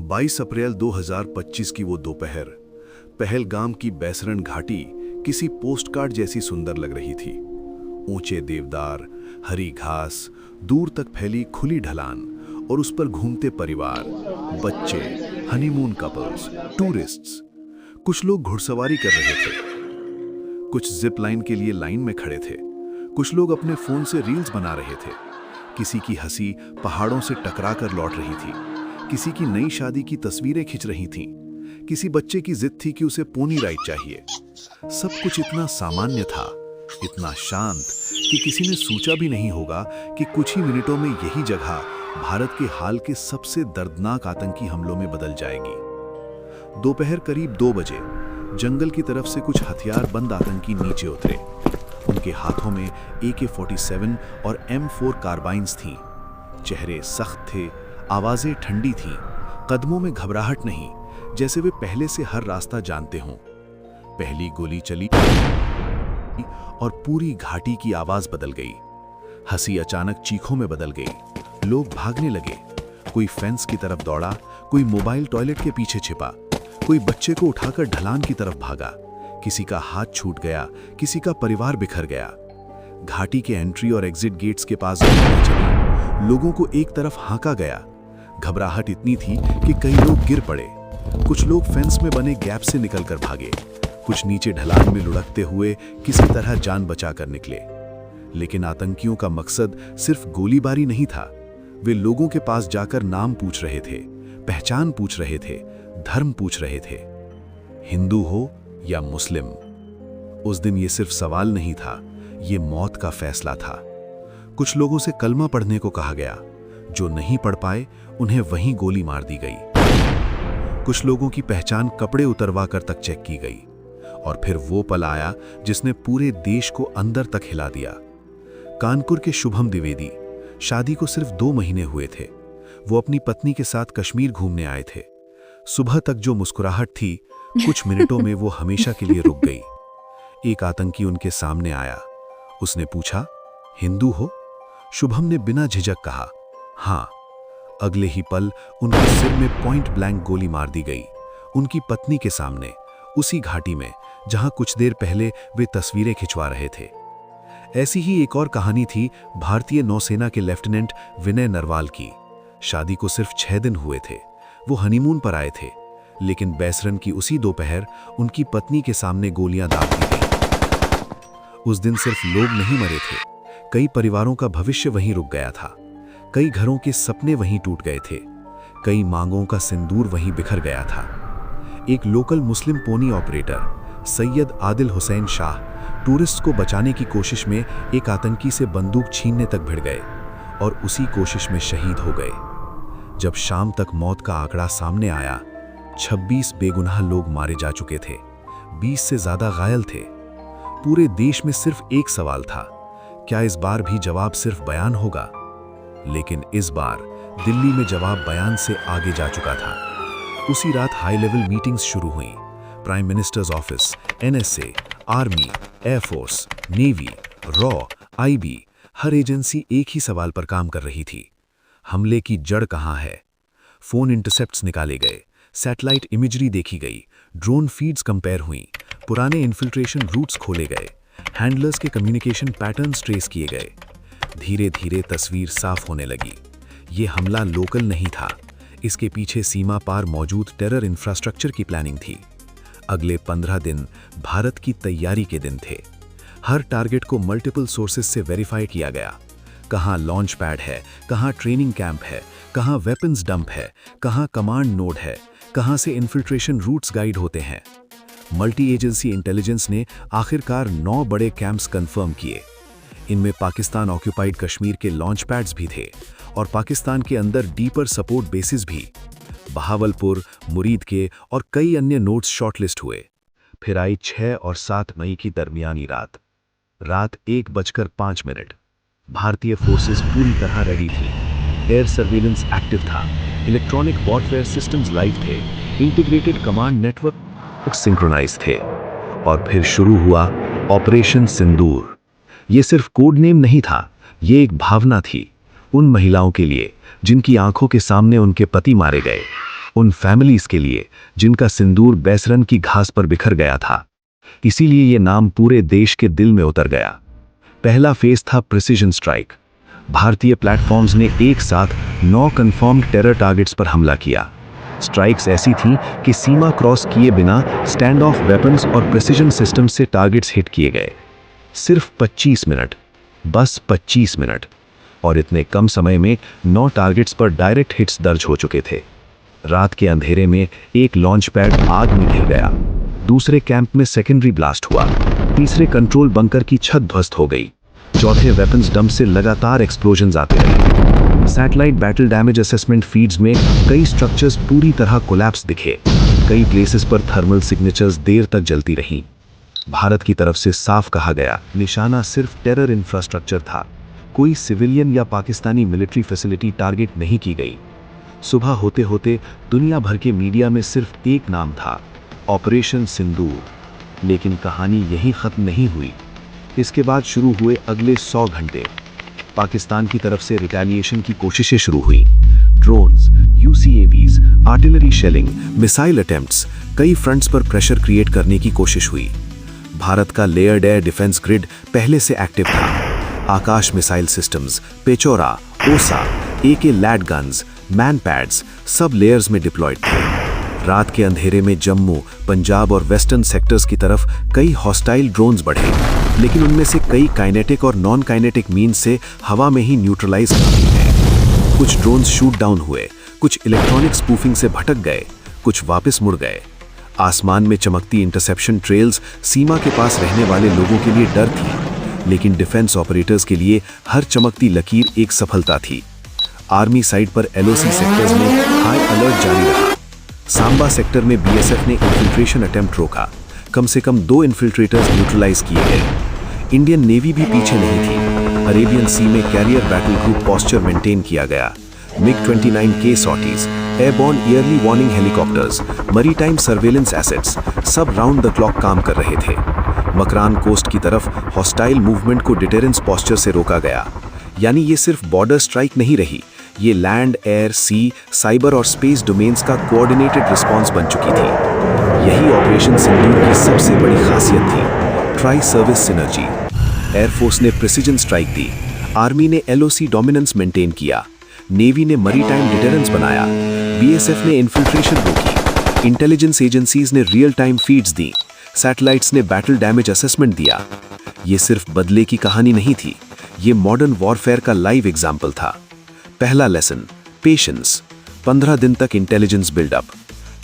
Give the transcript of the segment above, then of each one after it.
22 अप्रैल 2025 की वो दोपहर पहलगाम की बैसरन घाटी किसी पोस्टकार्ड जैसी सुंदर लग रही थी। ऊंचे देवदार, हरी घास, दूर तक फैली खुली ढलान और उस पर घूमते परिवार, बच्चे, हनीमून कपल्स, टूरिस्ट्स। कुछ लोग घुड़सवारी कर रहे थे, कुछ जिप लाइन के लिए लाइन में खड़े थे, कुछ लोग अपने फोन से रील्स बना रहे थे। किसी की हंसी पहाड़ों से टकरा कर लौट रही थी, किसी की नई शादी की तस्वीरें खिंच रही थीं, किसी बच्चे की जिद थी कि उसे पोनी राइड चाहिए। सब कुछ इतना सामान्य था, इतना शांत कि किसी ने सोचा भी नहीं होगा कि कुछ ही मिनटों में यही जगह भारत के हाल के सबसे दर्दनाक आतंकी हमलों में बदल जाएगी। दोपहर करीब 2 बजे जंगल की तरफ से कुछ हथियारबंद आतंकी नीचे उतरे। उनके हाथों में AK-47 और M4 कार्बाइन्स थीं। चेहरे सख्त थे, आवाजें ठंडी थीं, कदमों में घबराहट नहीं, जैसे वे पहले से हर रास्ता जानते हों। पहली गोली चली और पूरी घाटी की आवाज बदल गई। हंसी अचानक चीखों में बदल गई। लोग भागने लगे, कोई फेंस की तरफ दौड़ा, कोई मोबाइल टॉयलेट के पीछे छिपा, कोई बच्चे को उठाकर ढलान की तरफ भागा। किसी का हाथ छूट गया, किसी का परिवार बिखर गया। घाटी के एंट्री और एग्जिट गेट्स के पास गोलियां चली। लोगों को एक तरफ हांका गया। घबराहट इतनी थी कि कई लोग गिर पड़े। कुछ लोग फेंस में बने गैप से निकलकर भागे, कुछ नीचे ढलान में लुढ़कते हुए किसी तरह जान बचाकर निकले। लेकिन आतंकियों का मकसद सिर्फ गोलीबारी नहीं था। वे लोगों के पास जाकर नाम पूछ रहे थे, पहचान पूछ रहे थे, धर्म पूछ रहे थे। हिंदू हो या मुस्लिम। उस दिन ये सिर्फ सवाल नहीं था, ये मौत का फैसला था। कुछ लोगों से कलमा पढ़ने को कहा गया। जो नहीं पढ़ पाए उन्हें वहीं गोली मार दी गई। कुछ लोगों की पहचान कपड़े उतरवा कर तक चेक की गई। और फिर वो पल आया जिसने पूरे देश को अंदर तक हिला दिया। कानपुर के शुभम द्विवेदी, शादी को सिर्फ 2 महीने हुए थे। वो अपनी पत्नी के साथ कश्मीर घूमने आए थे। सुबह तक जो मुस्कुराहट थी, कुछ मिनटों में वो हमेशा के लिए रुक गई। एक आतंकी उनके सामने आया। उसने पूछा, हिंदू हो? शुभम ने बिना झिझक कहा, हाँ। अगले ही पल उनके सिर में पॉइंट ब्लैंक गोली मार दी गई, उनकी पत्नी के सामने, उसी घाटी में जहां कुछ देर पहले वे तस्वीरें खिंचवा रहे थे। ऐसी ही एक और कहानी थी भारतीय नौसेना के लेफ्टिनेंट विनय नरवाल की। शादी को सिर्फ 6 दिन हुए थे। वो हनीमून पर आए थे, लेकिन बैसरन की उसी दोपहर उनकी पत्नी के सामने गोलियां दाग दी गईं। उस दिन सिर्फ लोग नहीं मरे थे, कई परिवारों का भविष्य वहीं रुक गया था। कई घरों के सपने वहीं टूट गए थे, कई मांगों का सिंदूर वहीं बिखर गया था। एक local Muslim pony operator Syed Adil Hussain Shah tourist को बचाने की कोशिश में एक आतंकी से बंदूक छीनने तक भिड़ गए और उसी कोशिश में शहीद हो गए। जब शाम तक मौत का आंकड़ा सामने आया, 26 बेगुनाह लोग मारे जा चुके थे, 20 से ज्यादा घायल थे। पूरे देश में सिर्फ एक सवाल था, क्या इस बार भी जवाब सिर्फ बयान होगा? लेकिन इस बार दिल्ली में जवाब बयान से आगे जा चुका था। उसी रात हाई लेवल मीटिंग्स शुरू हुई। Prime minister's office, NSA, army, air force, navy, raw, IB, हर एजेंसी एक ही सवाल पर काम कर रही थी, हमले की जड़ कहां है? फोन इंटरसेप्ट्स निकाले गए, सैटेलाइट इमेजरी देखी गई, ड्रोन फीड्स कंपेयर हुई, पुराने इन्फिल्ट्रेशन रूट्स खोले गए, हैंडलर्स के कम्युनिकेशन पैटर्न्स ट्रेस किए गए। धीरे धीरे तस्वीर साफ होने लगी। ये हमला लोकल नहीं था, इसके पीछे सीमा पार मौजूद टेरर इंफ्रास्ट्रक्चर की प्लानिंग थी। अगले 15 दिन भारत की तैयारी के दिन थे। हर टारगेट को मल्टीपल सोर्सेज से वेरीफाई किया गया। कहां लॉन्च पैड है, कहां ट्रेनिंग कैंप है, कहां वेपन्स डंप है, कहां कमांड नोड है, कहां से इन्फिल्ट्रेशन रूट्स गाइड होते हैं। मल्टी एजेंसी इंटेलिजेंस ने आखिरकार 9 बड़े कैंप्स कंफर्म किए। इनमें पाकिस्तान ऑक्यूपाइड कश्मीर के लॉन्च पैड्स भी थे और पाकिस्तान के अंदर डीपर सपोर्ट बेसिस भी। बहावलपुर, मुरीद के और कई अन्य नोड्स शॉर्टलिस्ट हुए। फिर आई 6 और 7 मई की दरमियानी रात 1:05। भारतीय फोर्सेस पूरी तरह रेडी थी। एयर सर्विलेंस एक्टिव था, इलेक्ट्रॉनिक वॉरफेयर सिस्टम्स लाइव थे, इंटीग्रेटेड कमांड नेटवर्क सिंक्रोनाइज थे। और फिर शुरू हुआ ऑपरेशन सिंदूर। ये सिर्फ कोड नेम नहीं था, ये एक भावना थी। उन महिलाओं के लिए जिनकी आंखों के सामने उनके पति मारे गए, उन फैमिलीज के लिए जिनका सिंदूर बैसरन की घास पर बिखर गया था। इसीलिए ये नाम पूरे देश के दिल में उतर गया। पहला फेज था प्रिसीजन स्ट्राइक। भारतीय प्लेटफॉर्म्स ने एक साथ 9 कंफर्म्ड टेरर टारगेट्स पर हमला किया। स्ट्राइक्स ऐसी थीं कि सीमा क्रॉस किए बिना स्टैंड ऑफ वेपन्स और प्रिसीजन सिस्टम से टारगेट्स हिट किए गए। सिर्फ 25 मिनट, बस 25 मिनट, और इतने कम समय में 9 टारगेट्स पर डायरेक्ट हिट्स दर्ज हो चुके थे। रात के अंधेरे में एक लॉन्च पैड आग में घिर गया, दूसरे कैंप में सेकेंडरी ब्लास्ट हुआ, तीसरे कंट्रोल बंकर की छत ध्वस्त हो गई, चौथे वेपन्स डंप से लगातार एक्सप्लोजन्स आते रहे। Satellite battle damage assessment feeds में कई स्ट्रक्चर्स पूरी तरह कोलैप्स दिखे, कई प्लेसेस पर थर्मल सिग्नेचर्स देर तक जलती रहीं। भारत की तरफ से साफ कहा गया, निशाना सिर्फ टेरर इंफ्रास्ट्रक्चर था, कोई सिविलियन या पाकिस्तानी मिलिट्री फैसिलिटी टारगेट नहीं की गई। सुबह होते होते दुनिया भर के मीडिया में सिर्फ एक नाम था, ऑपरेशन सिंदूर। लेकिन कहानी यहीं खत्म नहीं हुई। इसके बाद शुरू हुए अगले 100 घंटे। पाकिस्तान की तरफ से रिटेलिएशन की कोशिशें शुरू हुई। Drones, UCAVs, artillery shelling, missile attempts, कई फ्रंट्स पर प्रेशर क्रिएट करने की कोशिश हुई। भारत का लेयर्ड एयर डिफेंस ग्रिड पहले से एक्टिव था। आकाश मिसाइल सिस्टम्स, पेचोरा, ओसा, एके लैड गन्स, मैन पैड्स सब लेयर्स में डिप्लॉयड थे। रात के अंधेरे में जम्मू, पंजाब और वेस्टर्न सेक्टर्स की तरफ कई हॉस्टाइल ड्रोन्स बढ़े, लेकिन उनमें से कई काइनेटिक और नॉन काइनेटिक मीन्स से हवा में ही न्यूट्रलाइज कर दिए गए। कुछ ड्रोन्स शूट डाउन हुए, कुछ इलेक्ट्रॉनिक स्पूफिंग से भटक गए, कुछ वापस मुड़ गए। आसमान में चमकती इंटरसेप्शन ट्रेल्स सीमा के पास रहने वाले लोगों के लिए डर थी, लेकिन डिफेंस ऑपरेटर्स के लिए हर चमकती लकीर एक सफलता थी। आर्मी साइड पर एलओसी सेक्टर्स में हाई अलर्ट जारी रहा। सांबा सेक्टर में बीएसएफ ने इन्फिल्ट्रेशन अटेम्प्ट रोका, कम से कम 2 इन्फिल्ट्रेटर्स न्यूट्रलाइज किए गए। इंडियन नेवी भी पीछे नहीं थी। अरेबियन सी में carrier battle group posture maintain किया गया। MiG-29K sorties, airborne early warning helicopters, maritime surveillance assets सब राउंड द क्लॉक काम कर रहे थे। मकरान कोस्ट की तरफ हॉस्टाइल मूवमेंट को डिटेरेंस पोस्चर से रोका गया। यानी ये सिर्फ बॉर्डर स्ट्राइक नहीं रही, ये लैंड, एयर, सी, साइबर और स्पेस डोमेन्स का कोऑर्डिनेटेड रिस्पांस बन चुकी थी। यही ऑपरेशन सिंदूर की सबसे बड़ी खासियत थी, ट्राई सर्विस सिनर्जी। एयरफोर्स ने प्रिसीजन स्ट्राइक दी, आर्मी ने एलओसी डोमिनेंस मेंटेन किया, नेवी ने मरीटाइम डिटेरेंस बनाया, बीएसएफ ने इन्फिल्ट्रेशन रोकी, इंटेलिजेंस एजेंसीज ने रियल टाइम फीड्स दी, सैटेलाइट्स ने बैटल डैमेज असेसमेंट दिया। ये सिर्फ बदले की कहानी नहीं थी, ये मॉडर्न वॉरफेयर का लाइव एग्जाम्पल था। पहला लेसन, पेशेंस, 15 दिन तक इंटेलिजेंस बिल्डअप।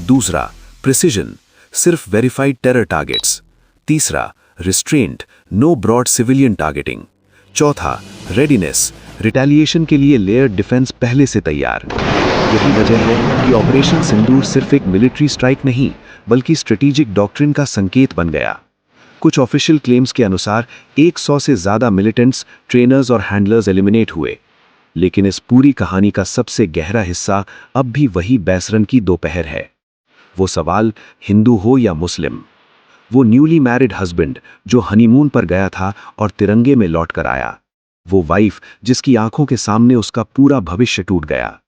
दूसरा, प्रिसीजन, सिर्फ वेरीफाइड टेरर टारगेट्स। तीसरा, restraint, no broad civilian targeting. चौथा, रेडीनेस, रिटेलिएशन के लिए लेयर डिफेंस पहले से तैयार। यही वजह है कि ऑपरेशन सिंदूर सिर्फ एक मिलिट्री स्ट्राइक नहीं, बल्कि स्ट्रेटेजिक डॉक्ट्रिन का संकेत बन गया। कुछ ऑफिशियल क्लेम्स के अनुसार 100 से ज्यादा मिलिटेंट्स, ट्रेनर्स और हैंडलर्स एलिमिनेट हुए। लेकिन इस पूरी कहानी का सबसे गहरा हिस्सा अब भी वही बैसरन की दोपहर है। वो सवाल, हिंदू हो या मुस्लिम, वो न्यूली मैरिड हस्बैंड जो हनीमून पर गया था और तिरंगे में लौट कर आया, वो वाइफ जिसकी आंखों के सामने उसका पूरा भविष्य टूट गया,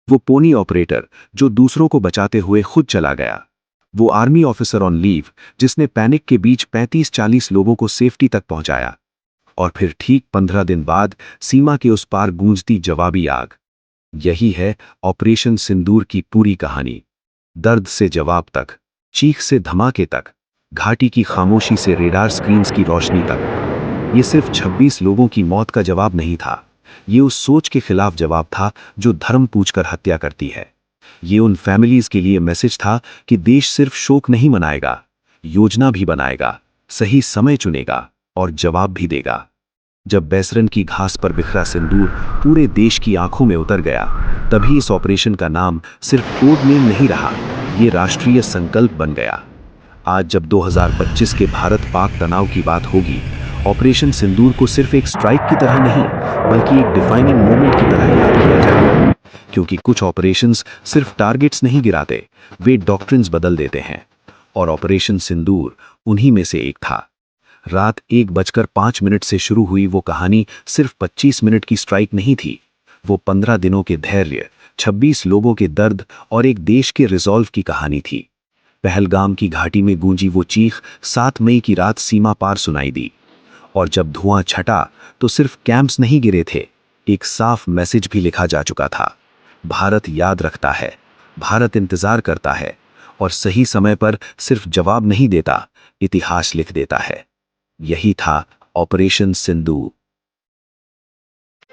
वो पोनी ऑपरेटर जो दूसरों को बचाते हुए खुद चला गया, वो आर्मी ऑफिसर ऑन लीव जिसने पैनिक के बीच 35-40 लोगों को सेफ्टी तक पहुंचाया। और फिर ठीक 15 दिन बाद सीमा के उस पार गूंजती जवाबी आग। यही है ऑपरेशन सिंदूर की पूरी कहानी। दर्द से जवाब तक, चीख से धमाके तक, घाटी की खामोशी से रेडार स्क्रीन्स की रोशनी तक। ये सिर्फ 26 लोगों की मौत का जवाब नहीं था, ये उस सोच के खिलाफ जवाब था जो धर्म पूछकर हत्या करती है। ये उन फैमिलीज के लिए मैसेज था कि देश सिर्फ शोक नहीं मनाएगा, योजना भी बनाएगा, सही समय चुनेगा और जवाब भी देगा। जब बैसरन की घास पर बिखरा सिंदूर पूरे देश की आंखों में उतर गया, तभी इस ऑपरेशन का नाम सिर्फ कोड नेम नहीं रहा, ये राष्ट्रीय संकल्प बन गया। आज जब 2025 के भारत पाक तनाव की बात होगी, ऑपरेशन सिंदूर को सिर्फ एक स्ट्राइक की तरह नहीं, बल्कि एक डिफाइनिंग मोमेंट की तरह याद किया जाएगा। क्योंकि कुछ ऑपरेशंस सिर्फ टारगेट्स नहीं गिराते, वे डॉक्ट्रिन्स बदल देते हैं, और ऑपरेशन सिंदूर उन्हीं में से एक था। रात 1:05 से शुरू हुई वो कहानी सिर्फ 25 मिनट की स्ट्राइक नहीं थी, वो 15 दिनों के धैर्य, 26 लोगों के दर्द और एक देश के रिजॉल्व की कहानी थी। पहलगाम की घाटी में गूंजी वो चीख 7 मई की रात सीमा पार सुनाई दी। और जब धुआं छटा तो सिर्फ कैंप्स नहीं गिरे थे, एक साफ मैसेज भी लिखा जा चुका था। भारत याद रखता है, भारत इंतजार करता है, और सही समय पर सिर्फ जवाब नहीं देता, इतिहास लिख देता है। यही था ऑपरेशन सिंदूर।